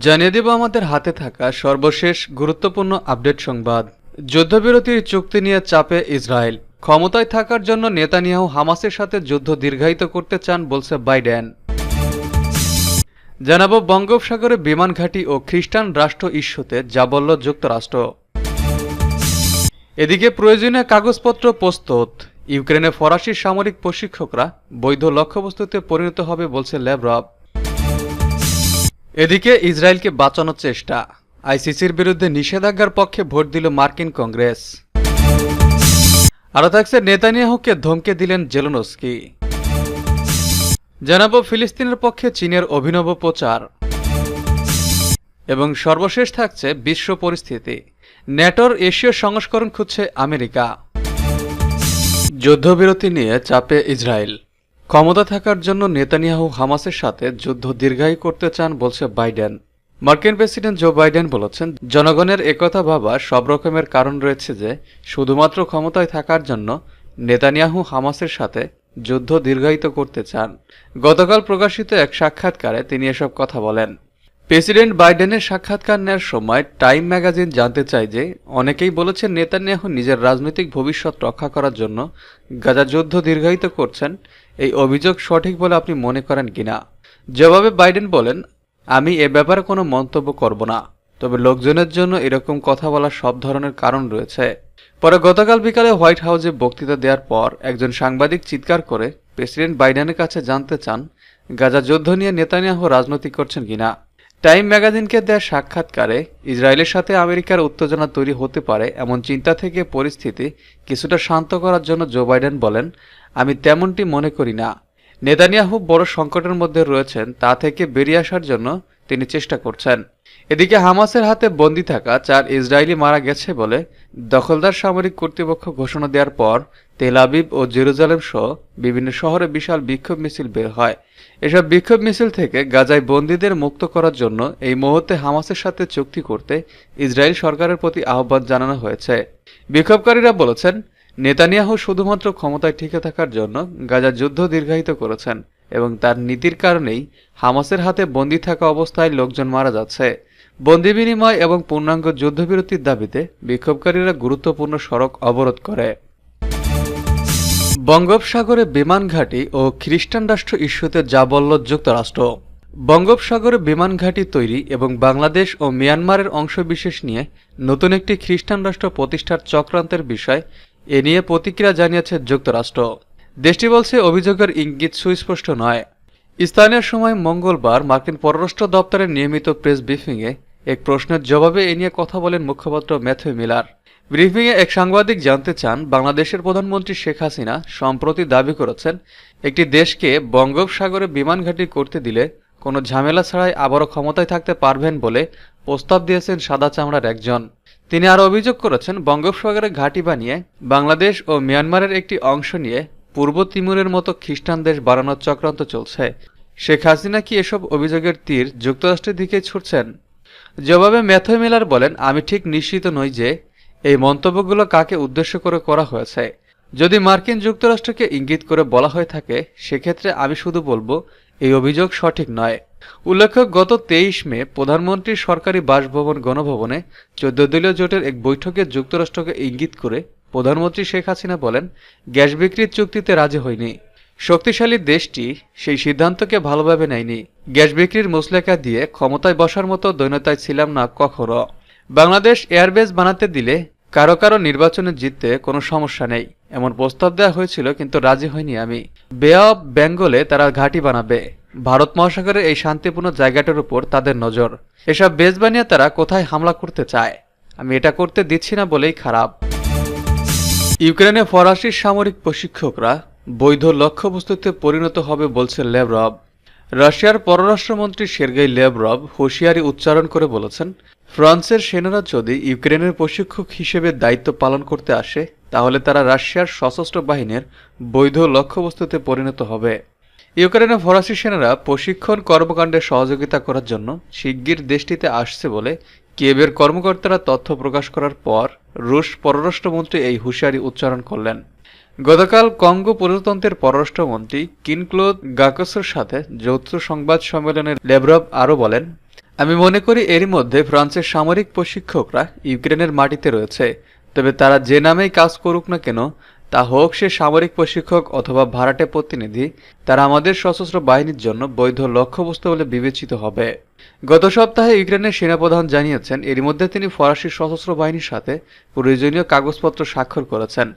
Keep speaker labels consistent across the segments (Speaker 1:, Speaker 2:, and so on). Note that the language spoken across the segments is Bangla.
Speaker 1: জানিয়ে দেব আমাদের হাতে থাকা সর্বশেষ গুরুত্বপূর্ণ আপডেট সংবাদ। যুদ্ধবিরতির চুক্তি নিয়ে চাপে ইসরায়েল। ক্ষমতায় থাকার জন্য নেতানিয়াহু হামাসের সাথে যুদ্ধ দীর্ঘায়িত করতে চান বলছে বাইডেন। জানাবো বঙ্গোপসাগরে বিমান ঘাঁটি ও খ্রিস্টান রাষ্ট্র ইস্যুতে যা বলল যুক্তরাষ্ট্র। এদিকে প্রয়োজনীয় কাগজপত্র প্রস্তুত। ইউক্রেনে ফরাসি সামরিক প্রশিক্ষকরা বৈধ লক্ষ্যবস্তুতে পরিণত হবে বলছে ল্যাভরভ। এদিকে ইসরায়েলকে বাঁচানোর চেষ্টা। আইসিসির বিরুদ্ধে নিষেধাজ্ঞার পক্ষে ভোট দিল মার্কিন কংগ্রেস। আরও থাকছে নেতানিয়াহুকে ধমকে দিলেন জেলেনস্কি। জানাবো ফিলিস্তিনের পক্ষে চীনের অভিনব প্রচার। এবং সর্বশেষ থাকছে বিশ্ব পরিস্থিতি। ন্যাটোর এশীয় সংস্করণ খুঁজছে আমেরিকা। যুদ্ধবিরতি নিয়ে চাপে ইসরায়েল। ক্ষমতা থাকার জন্য নেতানিয়াহু হামাসের সাথে যুদ্ধ দীর্ঘায়ু করতে চান বলছে বাইডেন। মার্কিন প্রেসিডেন্ট জো বাইডেন বলেছেন, জনগণের একথা ভাবা সব রকমের কারণ রয়েছে যে শুধুমাত্র ক্ষমতায় থাকার জন্য নেতানিয়াহু হামাসের সাথে যুদ্ধ দীর্ঘায়িত করতে চান। গতকাল প্রকাশিত এক সাক্ষাৎকারে তিনি এসব কথা বলেন। প্রেসিডেন্ট বাইডেনের সাক্ষাৎকার নেওয়ার সময় টাইম ম্যাগাজিন জানতে চায় যে অনেকেই বলেছেন নেতানিয়াহু নিজের রাজনৈতিক ভবিষ্যৎ রক্ষা করার জন্য গাজা যুদ্ধ দীর্ঘায়িত করছেন। এই অভিযোগ সঠিক বলে আপনি মনে করেন কিনা? জবাবে বাইডেন বলেন, আমি এ ব্যাপারে কোনো মন্তব্য করব না, তবে লোকজনের জন্য এরকম কথা বলার সব ধরনের কারণ রয়েছে। পরে গতকাল বিকালে হোয়াইট হাউসে বক্তৃতা দেওয়ার পর একজন সাংবাদিক চিৎকার করে প্রেসিডেন্ট বাইডেনের কাছে জানতে চান গাজা যুদ্ধ নিয়ে নেতানিয়াহু রাজনীতি করছেন কিনা। টাইম ম্যাগাজিনকে দেওয়া সাক্ষাৎকারে ইসরায়েলের সাথে আমেরিকার উত্তেজনা তৈরি হতে পারে এমন চিন্তা থেকে পরিস্থিতি কিছুটা শান্ত করার জন্য জো বাইডেন বলেন, আমি তেমনটি মনে করি না। নেতানিয়াহু বড় সংকটের মধ্যে রয়েছেন, তা থেকে বেরিয়ে আসার জন্য তিনি চেষ্টা করছেন। এদিকে হামাসের হাতে বন্দী থাকা 4 ইসরায়েলি মারা গেছে বলে দখলদার সামরিক কর্তৃপক্ষ ঘোষণা দেওয়ার পর তেল আবিব ও জেরুজালেম সহ বিভিন্ন শহরে বিশাল বিক্ষোভ মিছিল বের হয়। এসব বিক্ষোভ মিছিল থেকে গাজায় বন্দীদের মুক্ত করার জন্য এই মুহূর্তে হামাসের সাথে চুক্তি করতে ইসরায়েল সরকারের প্রতি আহ্বান জানানো হয়েছে। বিক্ষোভকারীরা বলেছেন, নেতানিয়াহু শুধুমাত্র ক্ষমতায় টিকে থাকার জন্য গাজা যুদ্ধ দীর্ঘায়িত করেছেন এবং তার নীতির কারণেই হামাসের হাতে বন্দী থাকা অবস্থায় লোকজন মারা যাচ্ছে। বন্দি বিনিময় এবং পূর্ণাঙ্গ যুদ্ধবিরতির দাবিতে বিক্ষোভকারীরা গুরুত্বপূর্ণ সড়ক অবরোধ করে। বঙ্গোপসাগরে বিমান ঘাঁটি ও খ্রিস্টান রাষ্ট্র ইস্যুতে যা বলল যুক্তরাষ্ট্র। বঙ্গোপসাগরে বিমান ঘাঁটি তৈরি এবং বাংলাদেশ ও মিয়ানমারের অংশবিশেষ নিয়ে নতুন একটি খ্রিস্টান রাষ্ট্র প্রতিষ্ঠার চক্রান্তের বিষয় এ নিয়ে প্রতিক্রিয়া জানিয়েছে যুক্তরাষ্ট্র। দেশটি বলছে অভিযোগের ইঙ্গিত সুস্পষ্ট নয়। স্থানীয় সময় মঙ্গলবার মার্কিন পররাষ্ট্র দপ্তরের নিয়মিত প্রেস ব্রিফিংয়ে এক প্রশ্নের জবাবে এ নিয়ে কথা বলেন মুখপাত্র ম্যাথিউ মিলার। ব্রিফিংয়ে এক সাংবাদিক জানতে চান, বাংলাদেশের প্রধানমন্ত্রী শেখ হাসিনা সম্প্রতি দাবি করেছেন একটি দেশকে বঙ্গোপসাগরে বিমান ঘাঁটি করতে দিলে কোনো ঝামেলা ছাড়াই আবারও ক্ষমতায় থাকতে পারবেন বলে প্রস্তাব দিয়েছেন সাদা চামড়ার একজন। তিনি আরও অভিযোগ করেছেন, বঙ্গোপসাগরে ঘাঁটি বানিয়ে বাংলাদেশ ও মিয়ানমারের একটি অংশ নিয়ে পূর্ব তিমুরের মতো খ্রিস্টান দেশ বানানোর চক্রান্ত চলছে। শেখ হাসিনা কি এসব অভিযোগের তীর যুক্তরাষ্ট্রের দিকে ছুটছেন? জবাবে ম্যাথিউ মিলার বলেন, আমি ঠিক নিশ্চিত নই যে এই মন্তব্যগুলো কাকে উদ্দেশ্য করে করা হয়েছে। যদি মার্কিন যুক্তরাষ্ট্রকে ইঙ্গিত করে বলা হয়ে থাকে, সেক্ষেত্রে আমি শুধু বলবো এই অভিযোগ সঠিক নয়। উল্লেখ্য, গত 23 মে প্রধানমন্ত্রীর সরকারি বাসভবন গণভবনে 14 দলীয় জোটের এক বৈঠকে যুক্তরাষ্ট্রকে ইঙ্গিত করে প্রধানমন্ত্রী শেখ হাসিনা বলেন, গ্যাস বিক্রির চুক্তিতে রাজি হয়নি। শক্তিশালী দেশটি সেই সিদ্ধান্তকে ভালোভাবে নেয়নি। গ্যাস বিক্রির মুচলেকা দিয়ে ক্ষমতায় বসার মতো দৈন্যতায় ছিলাম না কখনো। বাংলাদেশ এয়ারবেস বানাতে দিলে কারো কারো নির্বাচনে জিততে কোনো সমস্যা নেই এমন প্রস্তাব দেওয়া হয়েছিল, কিন্তু রাজি হয়নি আমি। বে অফ বেঙ্গলে তারা ঘাঁটি বানাবে। ভারত মহাসাগরের এই শান্তিপূর্ণ জায়গাটার উপর তাদের নজর। এসব বেস বানিয়ে তারা কোথায় হামলা করতে চায়, আমি এটা করতে দিচ্ছি না বলেই খারাপ। ইউক্রেনে ফরাসি সামরিক প্রশিক্ষকরা বৈধ লক্ষ্যবস্তুতে পরিণত হবে বলছে ল্যাভরভ। রাশিয়ার পররাষ্ট্রমন্ত্রী সের্গেই ল্যাভরভ হুঁশিয়ারি উচ্চারণ করে বলেছেন, ফ্রান্সের সেনারা যদি ইউক্রেনের প্রশিক্ষক হিসেবে দায়িত্ব পালন করতে আসে, তাহলে তারা রাশিয়ার সশস্ত্র বাহিনীর বৈধ লক্ষ্যবস্তুতে পরিণত হবে। ইউক্রেনে ফরাসি সেনারা প্রশিক্ষণ কর্মকাণ্ডে সহযোগিতা করার জন্য শিগগির দেশটিতে আসছে বলে কিয়েভের কর্মকর্তারা তথ্য প্রকাশ করার পর রুশ পররাষ্ট্রমন্ত্রী এই হুঁশিয়ারি উচ্চারণ করলেন। গতকাল কঙ্গো প্রজাতন্ত্রের পররাষ্ট্রমন্ত্রী কিনক্লোদ গাকসের সাথে যৌথ সংবাদ সম্মেলনে ল্যাভরভ আরও বলেন, আমি মনে করি এরই মধ্যে ফ্রান্সের সামরিক প্রশিক্ষকরা ইউক্রেনের মাটিতে রয়েছে। তবে তারা যে নামেই কাজ করুক না কেন, তা হোক সে সামরিক প্রশিক্ষক অথবা ভাড়াটে প্রতিনিধি, তারা আমাদের সশস্ত্র বাহিনীর জন্য বৈধ লক্ষ্যবস্তু বলে বিবেচিত হবে। গত সপ্তাহে ইউক্রেনের সেনাপ্রধান জানিয়েছেন এরই মধ্যে তিনি ফরাসি সশস্ত্র বাহিনীর সাথে প্রয়োজনীয় কাগজপত্র স্বাক্ষর করেছেন,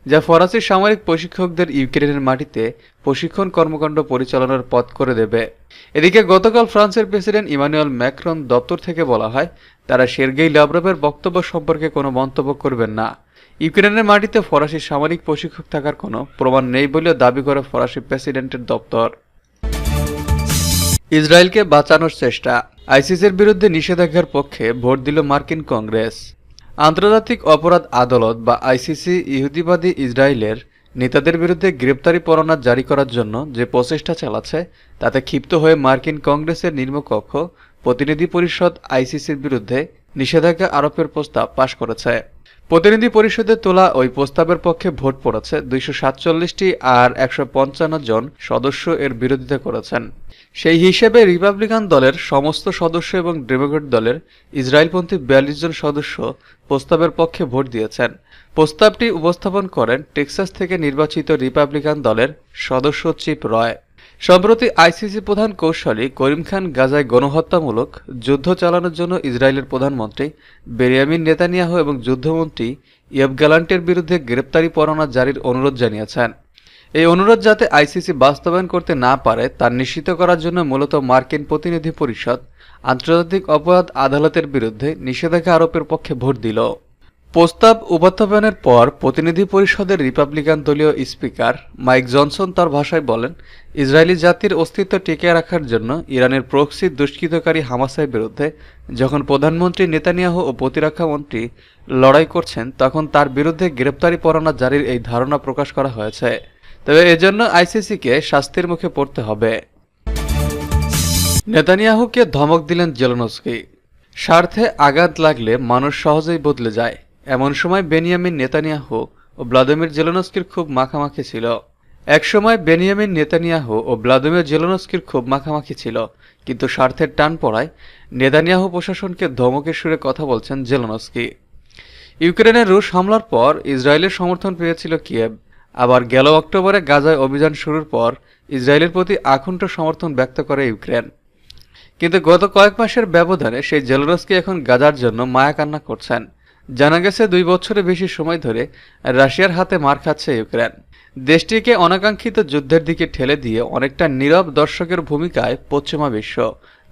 Speaker 1: যা ফরাসি সামরিক প্রশিক্ষকদের ইউক্রেনের মাটিতে প্রশিক্ষণ কর্মকাণ্ড পরিচালনার পথ করে দেবে। এদিকে গতকাল ফ্রান্সের প্রেসিডেন্ট ইমানুয়েল ম্যাক্রন দপ্তর থেকে বলা হয় তারা সের্গেই লাভরভের বক্তব্য সম্পর্কে কোনো মন্তব্য করবেন না। ইউক্রেনের মাটিতে ফরাসি সামরিক প্রশিক্ষক থাকার কোনো প্রমাণ নেই বলেও দাবি করে ফরাসি প্রেসিডেন্টের দপ্তর। ইসরায়েলকে বাঁচানোর চেষ্টা, আইসিসির বিরুদ্ধে নিষেধাজ্ঞার পক্ষে ভোট দিল মার্কিন কংগ্রেস। আন্তর্জাতিক অপরাধ আদালত বা আইসিসি ইহুদিবাদী ইসরায়েলের নেতাদের বিরুদ্ধে গ্রেপ্তারি পরোয়ানা জারি করার জন্য যে প্রচেষ্টা চালাচ্ছে তাতে ক্ষিপ্ত হয়ে মার্কিন কংগ্রেসের নিম্নকক্ষ প্রতিনিধি পরিষদ আইসিসির বিরুদ্ধে নিষেধাজ্ঞা আরোপের প্রস্তাব পাশ করেছে। প্রতিনিধি পরিষদে তোলা ওই প্রস্তাবের পক্ষে ভোট পড়েছে 247টি আর 155 জন সদস্য এর বিরোধিতা করেছেন। সেই হিসেবে রিপাবলিকান দলের সমস্ত সদস্য এবং ডেমোক্র্যাট দলের ইসরায়েলপন্থী 42 জন সদস্য প্রস্তাবের পক্ষে ভোট দিয়েছেন। প্রস্তাবটি উপস্থাপন করেন টেক্সাস থেকে নির্বাচিত রিপাবলিকান দলের সদস্য চিপ রয়। সম্প্রতি আইসিসি প্রধান কৌশলী করিম খান গাজায় গণহত্যামূলক যুদ্ধ চালানোর জন্য ইসরায়েলের প্রধানমন্ত্রী বেনিয়ামিন নেতানিয়াহু এবং যুদ্ধমন্ত্রী ইয়োভ গ্যালান্টের বিরুদ্ধে গ্রেপ্তারি পরোয়ানা জারির অনুরোধ জানিয়েছেন। এই অনুরোধ যাতে আইসিসি বাস্তবায়ন করতে না পারে তা নিশ্চিত করার জন্য মূলত মার্কিন প্রতিনিধি পরিষদ আন্তর্জাতিক অপরাধ আদালতের বিরুদ্ধে নিষেধাজ্ঞা আরোপের পক্ষে ভোট দিল। প্রস্তাব উপস্থাপনের পর প্রতিনিধি পরিষদের রিপাবলিকান দলীয় স্পিকার মাইক জনসন তার ভাষায় বলেন, ইসরায়েলি জাতির অস্তিত্ব টিকিয়ে রাখার জন্য ইরানের প্রক্সি দুষ্কৃতকারী হামাসের বিরুদ্ধে যখন প্রধানমন্ত্রী নেতানিয়াহু ও প্রতিরক্ষা মন্ত্রী লড়াই করছেন তখন তার বিরুদ্ধে গ্রেপ্তারি পরোয়ানা জারির এই ধারণা প্রকাশ করা হয়েছে। তবে এজন্য আইসিসিকে শাস্তির মুখে পড়তে হবে। নেতানিয়াহুকে ধমক দিলেন জেলেনস্কি, স্বার্থে আঘাত লাগলে মানুষ সহজেই বদলে যায়। এমন সময় বেনিয়ামিন নেতানিয়াহু ও ভ্লাদিমির জেলেনস্কির খুব মাখামাখি ছিল। একসময় বেনিয়ামিন নেতানিয়াহু ও ভ্লাদিমির জেলেনস্কির খুব মাখামাখি ছিল, কিন্তু স্বার্থের টান পড়ায় নেতানিয়াহু প্রশাসনকে ধমকের সুরে কথা বলছেন জেলেনস্কি। ইউক্রেনের রুশ হামলার পর ইসরায়েলের সমর্থন পেয়েছিল কিয়েভ। আবার গেল অক্টোবরে গাজায় অভিযান শুরুর পর ইসরায়েলের প্রতি আকুণ্ঠ সমর্থন ব্যক্ত করে ইউক্রেন। কিন্তু গত কয়েক মাসের ব্যবধানে সেই জেলেনস্কি এখন গাজার জন্য মায়া কান্না করছেন। জানা গেছে 2 বছরের বেশি সময় ধরে রাশিয়ার হাতে মার খাচ্ছে ইউক্রেন। দেশটিকে অনাকাঙ্ক্ষিত যুদ্ধের দিকে ঠেলে দিয়ে অনেকটা নীরব দর্শকের ভূমিকায় পশ্চিমা বিশ্ব।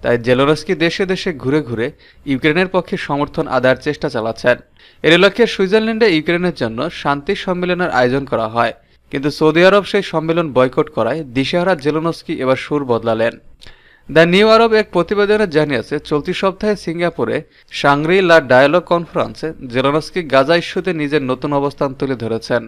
Speaker 1: তাই জেলেনস্কি দেশে দেশে ঘুরে ঘুরে ইউক্রেনের পক্ষে সমর্থন আদায়ের চেষ্টা চালাচ্ছেন। এর লক্ষ্যে সুইজারল্যান্ডে ইউক্রেনের জন্য শান্তি সম্মেলনের আয়োজন করা হয়, কিন্তু সৌদি আরব সেই সম্মেলন বয়কট করায় দিশেহারা জেলেনস্কি এবার সুর বদলালেন। দ্য নিউ আরব এক প্রতিবেদনে জানিয়েছে চলতি সপ্তাহে সিঙ্গাপুরে শাংরি-লা ডায়ালগ কনফারেন্সে জেলেনস্কি গাজা ইস্যুতে নিজের নতুন অবস্থান তুলে ধরেছেন।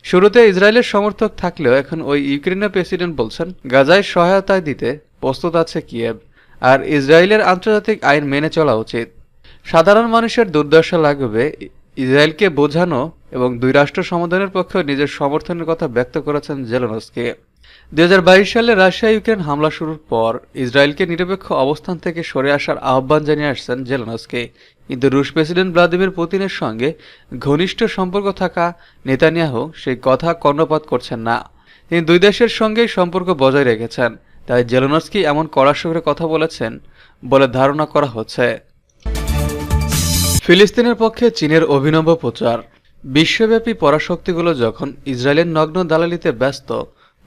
Speaker 1: শুরুতে ইসরায়েলের সমর্থক থাকলেও এখন ওই ইউক্রেনের প্রেসিডেন্ট বলছেন গাজায় সহায়তায় দিতে প্রস্তুত আছে কিয়েভ, আর ইসরায়েলের আন্তর্জাতিক আইন মেনে চলা উচিত। সাধারণ মানুষের দুর্দশা লাগবে ইসরায়েলকে বোঝানো এবং 2 রাষ্ট্র সমাধানের পক্ষে নিজের সমর্থনের কথা ব্যক্ত করেছেন জেলেনস্কি। 2022 সালে রাশিয়া ইউক্রেন হামলা শুরুর পর ইসরায়েলকে নিরপেক্ষ অবস্থান থেকে সরে আসার আহ্বান জানিয়ে আসছেন জেলেনস্কি, কিন্তু রুশ প্রেসিডেন্ট ভ্লাদিমির পুতিনের সঙ্গে ঘনিষ্ঠ সম্পর্ক থাকা নেতানিয়াহু সেই কথা কর্ণপাত করছেন না। তিনি 2 দেশের সঙ্গেই সম্পর্ক বজায় রেখেছেন, তাই জেলেনস্কি এমন কড়া সুরে কথা বলেছেন বলে ধারণা করা হচ্ছে। ফিলিস্তিনের পক্ষে চীনের অভিনব প্রচার, বিশ্বব্যাপী পরাশক্তিগুলো যখন ইসরায়েলের নগ্ন দালালিতে ব্যস্ত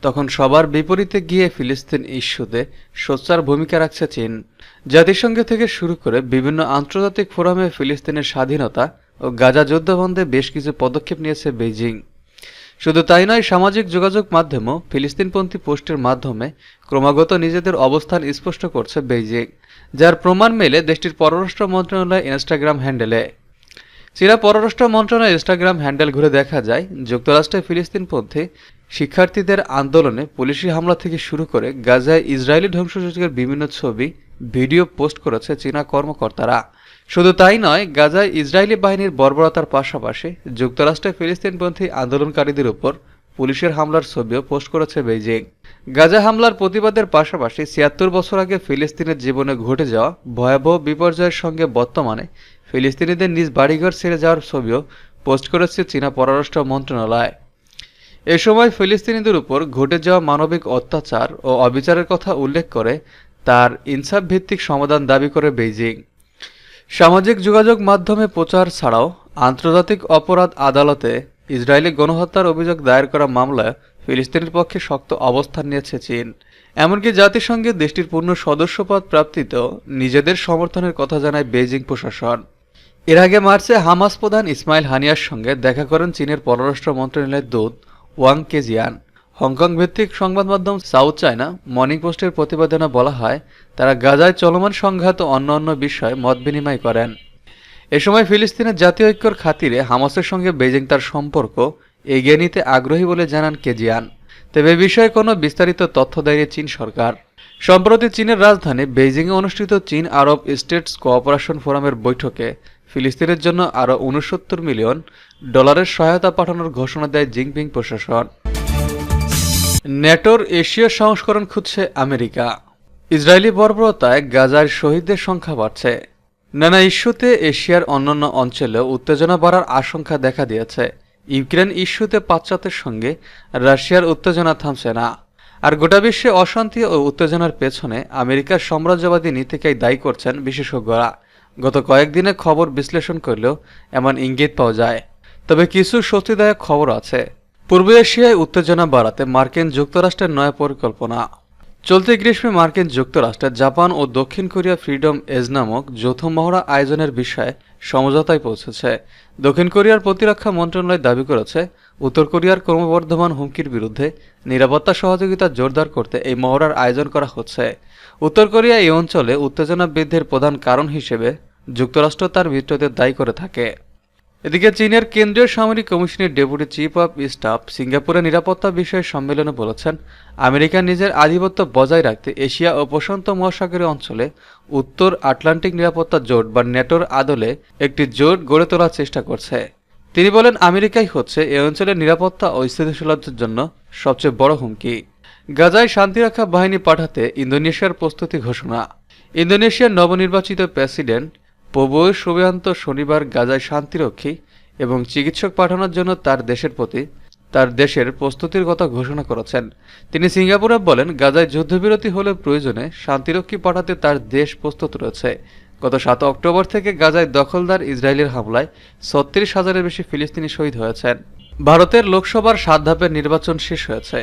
Speaker 1: তখন সবার বিপরীতে গিয়ে ফিলিস্তিন ইস্যুতে সোচ্চার ভূমিকা রাখছে চীন। জাতিসংঘ থেকে শুরু করে বিভিন্ন আন্তর্জাতিক ফোরামে ফিলিস্তিনের স্বাধীনতা ও গাজা যুদ্ধ বন্ধে বেশ কিছু পদক্ষেপ নিয়েছে বেইজিং। শুধু তাই নয়, সামাজিক যোগাযোগ মাধ্যমেও ফিলিস্তিনপন্থী পোস্টের মাধ্যমে ক্রমাগত নিজেদের অবস্থান স্পষ্ট করছে বেইজিং, যার প্রমাণ মেলে দেশটির পররাষ্ট্র মন্ত্রণালয়ের ইনস্টাগ্রাম হ্যান্ডেলে। চীনা পররাষ্ট্র মন্ত্রণালয়ের ইনস্টাগ্রাম হ্যান্ডেল ঘুরে দেখা যায় যুক্তরাষ্ট্রে ফিলিস্তিনপন্থী শিক্ষার্থীদের আন্দোলনে পুলিশি হামলা থেকে শুরু করে গাজায় ইসরায়েলি ধ্বংসযজ্ঞের বিভিন্ন ছবি ভিডিও পোস্ট করেছে চীনা কর্মকর্তারা। শুধু তাই নয়, গাজায় ইসরায়েলি বাহিনীর বর্বরতার পাশাপাশি যুক্তরাষ্ট্রে ফিলিস্তিনপন্থী আন্দোলনকারীদের উপর পুলিশের হামলার ছবিও পোস্ট করেছে বেইজিং। গাজা হামলার প্রতিবাদের পাশাপাশি ৭৬ বছর আগে ফিলিস্তিনের জীবনে ঘটে যাওয়া ভয়াবহ বিপর্যয়ের সঙ্গে বর্তমানে ফিলিস্তিনিদের নিজ বাড়িঘর ছেড়ে যাওয়ার ছবিও পোস্ট করেছে চীনা পররাষ্ট্র মন্ত্রণালয়। এ সময় ফিলিস্তিনিদের উপর ঘটে যাওয়া মানবিক অত্যাচার ও অবিচারের কথা উল্লেখ করে তার ইনসাফ ভিত্তিক সমাধান দাবি করে বেইজিং। সামাজিক যোগাযোগ মাধ্যমে প্রচার ছাড়াও আন্তর্জাতিক অপরাধ আদালতে ইসরায়েলি গণহত্যার অভিযোগ দায়ের করা মামলায় ফিলিস্তিনের পক্ষে শক্ত অবস্থান নিয়েছে চীন। এমনকি জাতিসংঘে দেশটির পূর্ণ সদস্যপদ প্রাপ্তিতেও নিজেদের সমর্থনের কথা জানায় বেইজিং প্রশাসন। এর আগে মার্চে হামাস প্রধান ইসমাইল হানিয়ার সঙ্গে দেখা করেন চীনের পররাষ্ট্র মন্ত্রণালয়ের দূত ওয়াং কেজিয়ান। হংকং ভিত্তিক সংবাদ মাধ্যম সাউথ চায়না মর্নিং পোস্টের প্রতিবেদনে বলা হয়, তারা গাজায় চলমান সংঘাত ও অন্যান্য বিষয়ে মত বিনিময় করেন। এ সময় ফিলিস্তিনের জাতীয় ঐক্যর খাতিরে হামাসের সঙ্গে বেইজিং তার সম্পর্ক এগিয়ে নিতে আগ্রহী বলে জানান কেজিয়ান। তবে এ বিষয়ে কোনো বিস্তারিত তথ্য দেয়নি চীন সরকার। সম্প্রতি চীনের রাজধানী বেইজিংয়ে অনুষ্ঠিত চীন আরব স্টেটস কোঅপারেশন ফোরামের বৈঠকে ফিলিস্তিনের জন্য আরও $69 মিলিয়ন সহায়তা পাঠানোর ঘোষণা দেয় জিনপিং প্রশাসন। ন্যাটোর এশীয় সংস্করণ খুঁজছে আমেরিকা। ইসরায়েলি বর্বরতায় গাজার শহীদদের সংখ্যা বাড়ছে। নানা ইস্যুতে এশিয়ার অন্যান্য অঞ্চলেও উত্তেজনা বাড়ার আশঙ্কা দেখা দিয়েছে। ইউক্রেন ইস্যুতে পাশ্চাত্যের সঙ্গে রাশিয়ার উত্তেজনা থামছে না। আর গোটা বিশ্বে অশান্তি ও উত্তেজনার পেছনে আমেরিকার সাম্রাজ্যবাদী নীতিকেই দায়ী করছেন বিশেষজ্ঞরা। গত কয়েকদিনে খবর বিশ্লেষণ করলেও এমন ইঙ্গিত পাওয়া যায়। তবে কিছু স্বস্তিদায়ক খবর আছে। পূর্ব এশিয়ায় উত্তেজনা বাড়াতে মার্কিন যুক্তরাষ্ট্রের নয়া পরিকল্পনা। চলতি গ্রীষ্মে মার্কিন যুক্তরাষ্ট্র, জাপান ও দক্ষিণ কোরিয়া ফ্রিডম এজ নামক যৌথ মহড়া আয়োজনের বিষয়ে সমঝোতায় পৌঁছেছে। দক্ষিণ কোরিয়ার প্রতিরক্ষা মন্ত্রণালয় দাবি করেছে, উত্তর কোরিয়ার ক্রমবর্ধমান হুমকির বিরুদ্ধে নিরাপত্তা সহযোগিতা জোরদার করতে এই মহড়ার আয়োজন করা হচ্ছে। উত্তর কোরিয়া এই অঞ্চলে উত্তেজনা বৃদ্ধির প্রধান কারণ হিসেবে যুক্তরাষ্ট্র তার মিত্রদের দায়ী করে থাকে। এদিকে চীনের কেন্দ্রীয় সামরিক কমিশনের ডেপুটি চিফ অব স্টাফ সিঙ্গাপুরে নিরাপত্তা বিষয়ে সম্মেলনে বলেছেন, আমেরিকা নিজের আধিপত্য বজায় রাখতে এশিয়া ও প্রশান্ত মহাসাগরীয় অঞ্চলে উত্তর আটলান্টিক নিরাপত্তা জোট বা ন্যাটোর আদলে একটি জোট গড়ে তোলার চেষ্টা করছে। তিনি বলেন, আমেরিকাই হচ্ছে এ অঞ্চলের নিরাপত্তা ও স্থিতিশীলতার জন্য সবচেয়ে বড় হুমকি। গাজায় শান্তিরক্ষা বাহিনী পাঠাতে ইন্দোনেশিয়ার প্রস্তুতি ঘোষণা। ইন্দোনেশিয়ার নবনির্বাচিত প্রেসিডেন্ট প্রবোয়ো সুবিয়ান্তো শনিবার গাজায় শান্তিরক্ষী এবং চিকিৎসক পাঠানোর জন্য তার দেশের প্রস্তুতির কথা ঘোষণা করেছেন। তিনি সিঙ্গাপুরে বলেন, গাজায় যুদ্ধবিরতি হলে প্রয়োজনে শান্তিরক্ষী পাঠাতে তার দেশ প্রস্তুত রয়েছে। গত ৭ অক্টোবর থেকে গাজায় দখলদার ইসরায়েলের হামলায় ৩৬,০০০-এর বেশি ফিলিস্তিনি শহীদ হয়েছেন। ভারতের লোকসভার ৭ ধাপের নির্বাচন শেষ হয়েছে।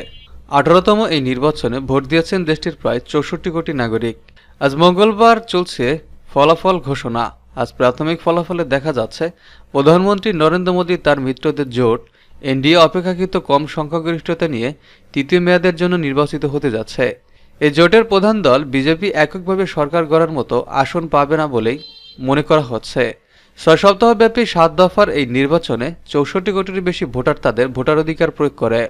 Speaker 1: ১৮তম এই নির্বাচনে ভোট দিয়েছেন দেশটির প্রায় ৬৪ কোটি নাগরিক। আজ মঙ্গলবার চলছে ফলাফল ঘোষণা। আজ প্রাথমিক ফলাফলে দেখা যাচ্ছে, প্রধানমন্ত্রী নরেন্দ্র মোদী তার মিত্রদের জোট এনডিএ অপেক্ষাকৃত কম সংখ্যাগরিষ্ঠতা নিয়ে তৃতীয় মেয়াদের জন্য নির্বাচিত হতে যাচ্ছে। এই জোটের প্রধান দল বিজেপি এককভাবে সরকার গড়ার মতো আসন পাবে না বলেই মনে করা হচ্ছে। ৬ সপ্তাহব্যাপী ৭ দফার এই নির্বাচনে ৬৪ কোটির বেশি ভোটার তাদের ভোটাধিকার প্রয়োগ করে।